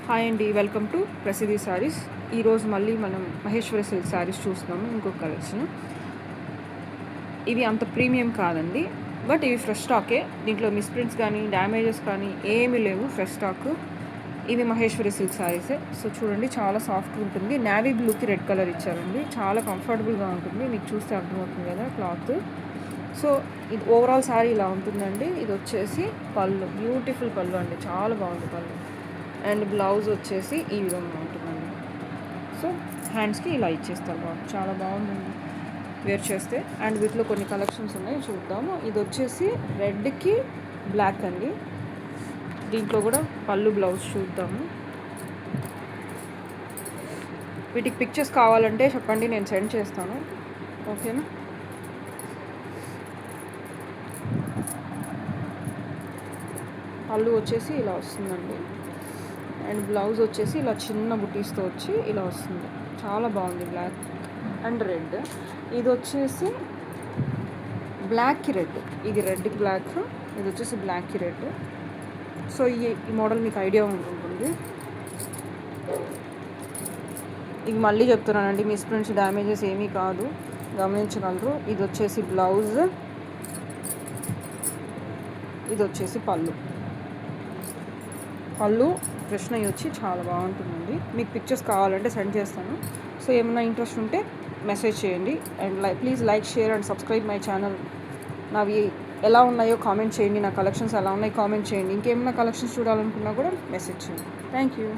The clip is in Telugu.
హాయ్ అండి, వెల్కమ్ టు ప్రసిద్ధి శారీస్. ఈరోజు మళ్ళీ మనం మహేశ్వరి సిల్క్ శారీస్ చూస్తున్నాము. ఇంకొక కలెక్షన్. ఇవి అంత ప్రీమియం కాదండి, బట్ ఇవి ఫ్రెష్ స్టాకే. దీంట్లో మిస్ప్రింట్స్ కానీ డ్యామేజెస్ కానీ ఏమీ లేవు, ఫ్రెష్ స్టాక్. ఇవి మహేశ్వరి సిల్క్ శారీసే. సో చూడండి, చాలా సాఫ్ట్గా ఉంటుంది. నావీ బ్లూకి రెడ్ కలర్ ఇచ్చారండి. చాలా కంఫర్టబుల్గా ఉంటుంది, మీకు చూస్తే అర్థమవుతుంది కదా క్లాత్. సో ఇది ఓవరాల్ శారీ ఇలా ఉంటుందండి. ఇది వచ్చేసి పళ్ళు, బ్యూటిఫుల్ పళ్ళు అండి, చాలా బాగుంది పళ్ళు. అండ్ బ్లౌజ్ వచ్చేసి ఈ విధంగా ఉంటుందండి. సో హ్యాండ్స్కి ఇలా ఇచ్చేస్తారు, చాలా బాగుందండి వేర్ చేస్తే. అండ్ వీటిలో కొన్ని కలెక్షన్స్ ఉన్నాయి, చూద్దాము. ఇది వచ్చేసి రెడ్కి బ్లాక్ అండి. దీంట్లో కూడా పళ్ళు బ్లౌజ్ చూద్దాము. వీటికి పిక్చర్స్ కావాలంటే చెప్పండి, నేను సెండ్ చేస్తాను, ఓకేనా. పళ్ళు వచ్చేసి ఇలా వస్తుందండి. అండ్ బ్లౌజ్ వచ్చేసి ఇలా చిన్న బుటీస్తో వచ్చి ఇలా వస్తుంది, చాలా బాగుంది. Black and red. ఇది వచ్చేసి బ్లాక్కి రెడ్, ఇది రెడ్కి బ్లాక్, ఇది వచ్చేసి బ్లాక్కి రెడ్. సో ఈ మోడల్ మీకు ఐడియా ఉంటుంది. ఇది మళ్ళీ చెప్తున్నానండి, మిస్ప్రింట్స్ డ్యామేజెస్ ఏమీ కాదు, గమనించగలరు. ఇది వచ్చేసి బ్లౌజ్, ఇది వచ్చేసి పళ్ళు కృష్ణ వచ్చి చాలా బాగుంటుందండి. మీకు పిక్చర్స్ కావాలంటే సెండ్ చేస్తాను. సో ఏమైనా ఇంట్రెస్ట్ ఉంటే మెసేజ్ చేయండి. And please like, share and subscribe my channel. నావి ఎలా ఉన్నాయో కామెంట్ చేయండి, నా కలెక్షన్స్ ఎలా ఉన్నాయి కామెంట్ చేయండి. ఇంకేమైనా కలెక్షన్స్ చూడాలనుకున్నా కూడా మెసేజ్ చేయండి. Thank you.